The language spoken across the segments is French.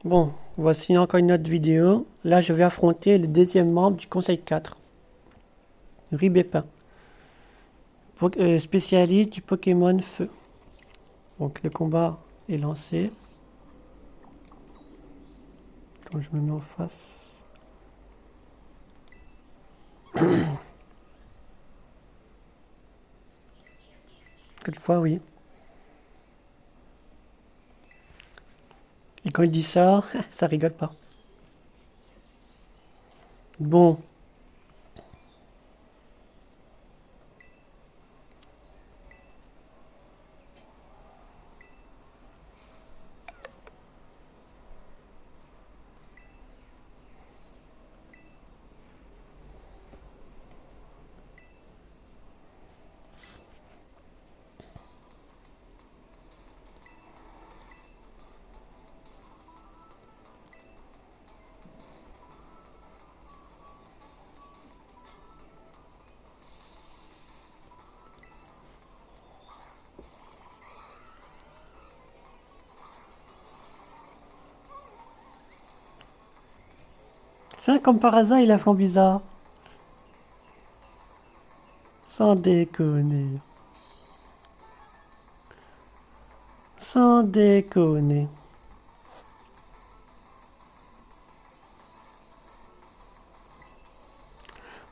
Bon, voici encore une autre vidéo. Là, je vais affronter le deuxième membre du Conseil 4, Ribépin, spécialiste du Pokémon Feu. Donc, le combat est lancé. Quand je me mets en face. Quelquefois, oui. Et quand il dit ça, ça rigole pas. Bon, tiens, comme par hasard, il a fait bizarre. Sans déconner. Sans déconner.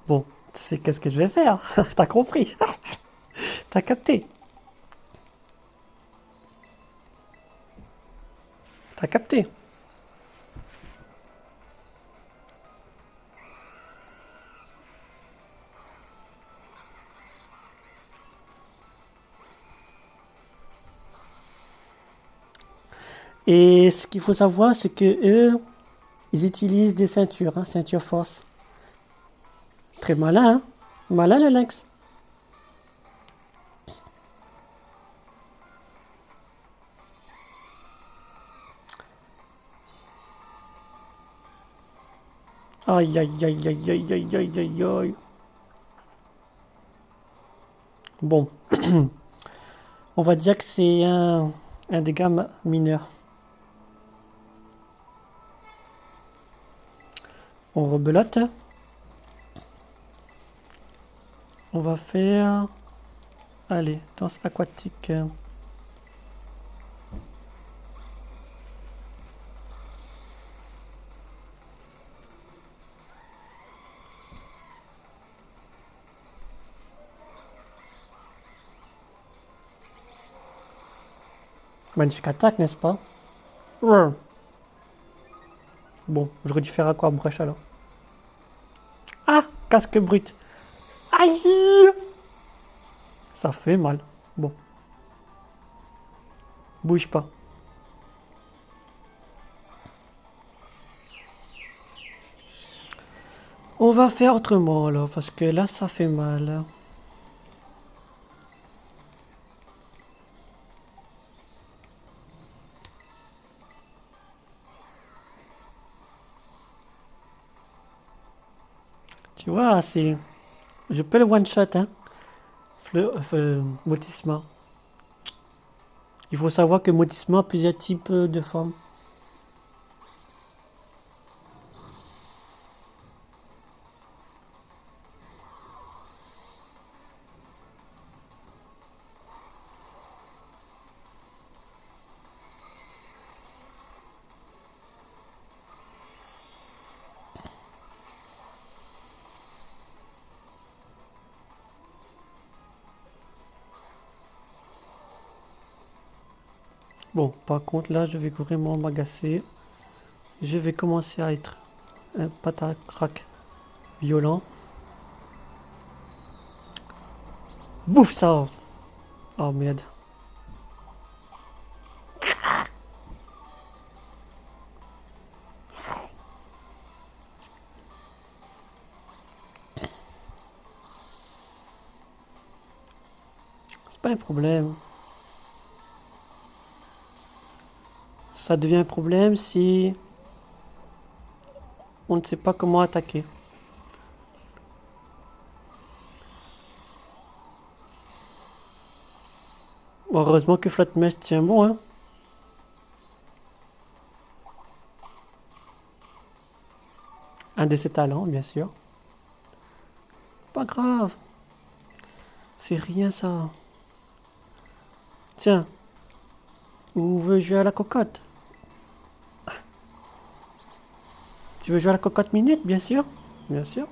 Bon, tu sais qu'est-ce que je vais faire? T'as compris? T'as capté? T'as capté? Et ce qu'il faut savoir, c'est que eux, ils utilisent des ceintures, hein, ceinture force. Très malin, hein? Malin le lynx. Aïe aïe aïe aïe aïe aïe aïe aïe aïe. Bon, on va dire que c'est un dégât mineur. On rebelote. On va faire... Allez, danse aquatique. Magnifique attaque, n'est-ce pas? Ouais. Bon, j'aurais dû faire quoi brèche alors. Ah, casque brut. Aïe. Ça fait mal. Bon, bouge pas. On va faire autrement alors, parce que là, ça fait mal. Tu vois, c'est... Je peux le one-shot, hein. Motissement. Il faut savoir que motissement a plusieurs types de formes. Bon, par contre, là, je vais vraiment m'agacer. Je vais commencer à être un patacrac violent. Bouffe ça! Oh merde. C'est pas un problème. Ça devient un problème si on ne sait pas comment attaquer. Bon, heureusement que Flotte Mèche tient bon, hein. Un de ses talents, bien sûr. Pas grave, c'est rien ça. Tiens, ou veut jouer à la cocotte? Tu veux jouer à la cocotte minute, bien sûr? Bien sûr.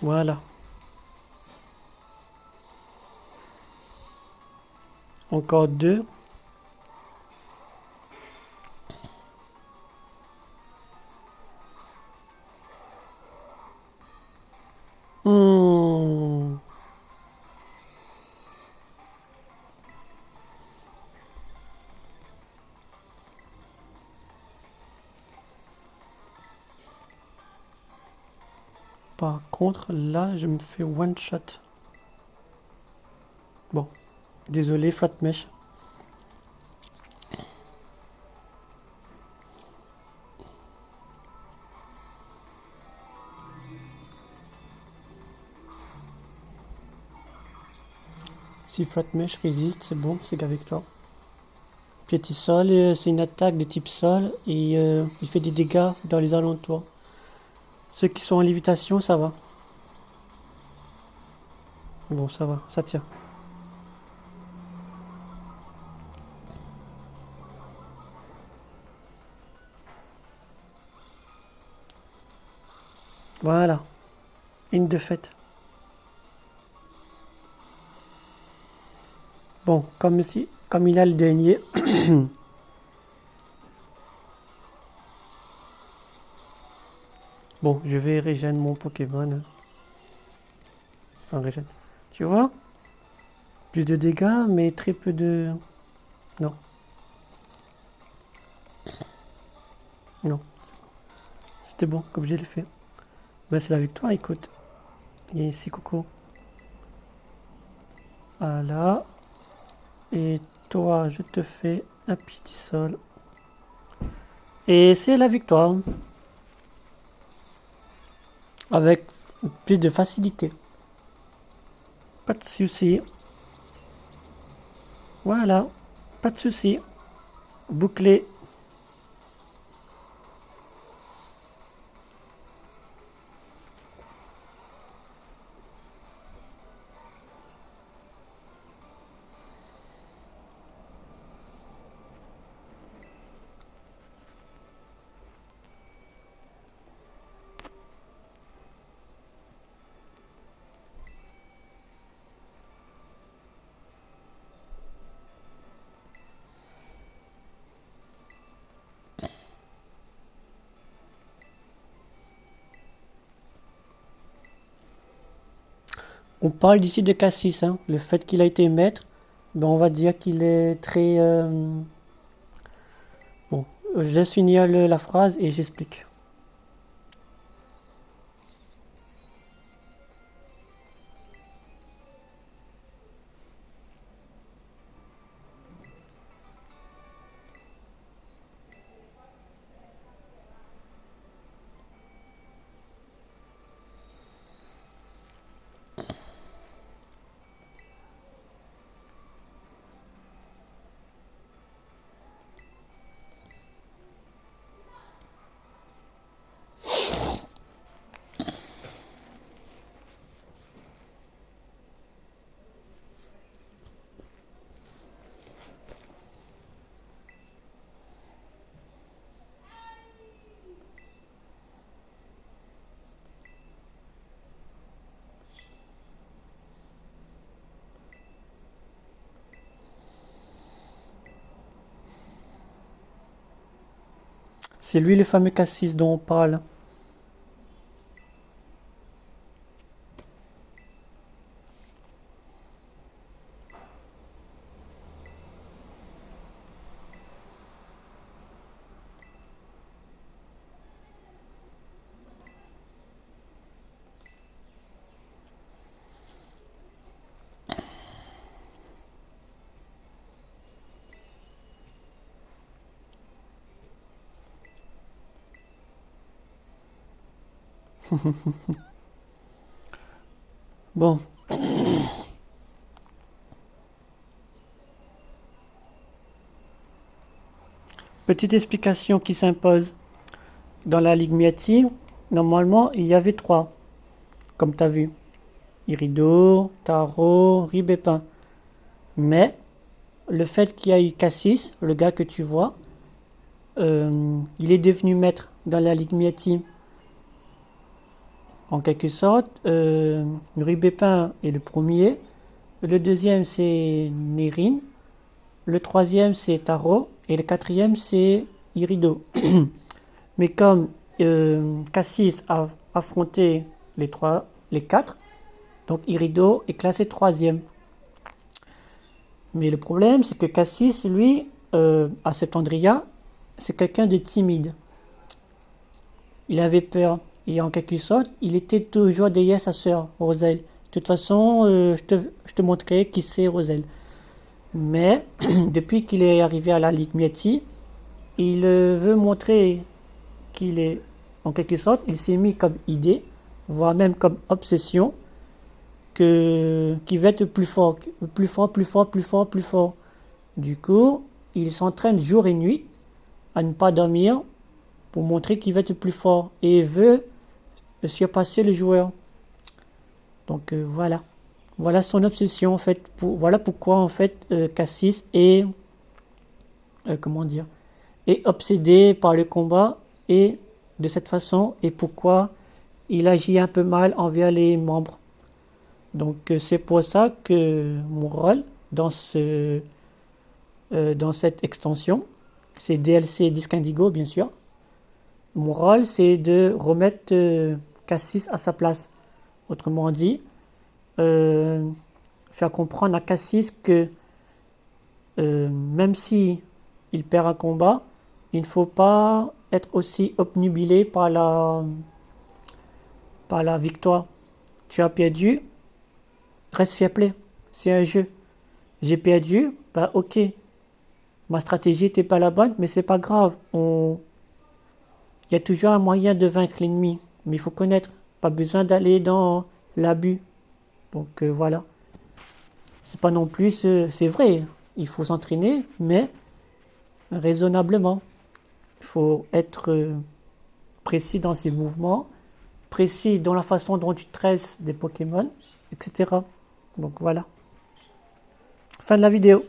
Voilà. Encore deux. Hmm. Par contre, là, je me fais one shot. Bon, désolé, flat mesh. Si flat mesh résiste, c'est bon, c'est qu'avec toi. Piétisol, c'est une attaque de type sol et il fait des dégâts dans les alentours. Ceux qui sont en lévitation, ça va. Bon, ça va, ça tient. Voilà, une défaite. Bon, comme il a le dernier. Bon, je vais régénérer mon Pokémon. Enfin, régène. Tu vois? Plus de dégâts, mais très peu de... Non, non. C'était bon, comme je l'ai fait. Ben, c'est la victoire, écoute. Il y a ici, Coco. Voilà. Et toi, je te fais un petit sol. Et c'est la victoire. Avec plus de facilité. Pas de souci. Voilà. Pas de souci. Bouclé. On parle d'ici de Cassis, hein. Le fait qu'il a été maître, ben on va dire qu'il est très... Bon, je laisse finir la phrase et j'explique. C'est lui le fameux Cassis dont on parle. Bon, Petite explication qui s'impose. Dans la Ligue Miati, normalement, il y avait 3, comme tu as vu. Irido, Taro, Ribépin. Mais, le fait qu'il y a eu Cassis, le gars que tu vois, il est devenu maître dans la Ligue Miati. En quelque sorte, Ribépin est le premier. Le deuxième, c'est Nérin. Le troisième, c'est Taro. Et le quatrième, c'est Irido. Mais comme Cassis a affronté les 4, donc Irido est classé troisième. Mais le problème, c'est que Cassis, lui, à Septandria, c'est quelqu'un de timide. Il avait peur. Et en quelque sorte, il était toujours derrière sa sœur, Roselle. De toute façon, je te montrerai qui c'est Roselle. Mais depuis qu'il est arrivé à la Ligue Miati, il veut montrer qu'il est, en quelque sorte, il s'est mis comme idée, voire même comme obsession, qu'il va être plus fort, plus fort, plus fort, plus fort, plus fort. Du coup, il s'entraîne jour et nuit à ne pas dormir pour montrer qu'il va être plus fort et veut surpasser le joueur. Donc voilà. Voilà son obsession en fait. Voilà pourquoi en fait Cassis est comment dire est obsédé par le combat et de cette façon et pourquoi il agit un peu mal envers les membres. Donc c'est pour ça que mon rôle dans cette extension, c'est DLC Disque Indigo bien sûr. Mon rôle c'est de remettre Cassis à sa place. Autrement dit, faire comprendre à Cassis que même si il perd un combat, il ne faut pas être aussi obnubilé par la victoire. Tu as perdu, reste fair play. C'est un jeu. J'ai perdu, bah ok. Ma stratégie n'était pas la bonne, mais c'est pas grave. Il y a toujours un moyen de vaincre l'ennemi. Mais il faut connaître. Pas besoin d'aller dans l'abus. Donc voilà. C'est pas non plus. C'est vrai. Il faut s'entraîner, mais raisonnablement. Il faut être précis dans ses mouvements, précis dans la façon dont tu tresses des Pokémon, etc. Donc voilà. Fin de la vidéo.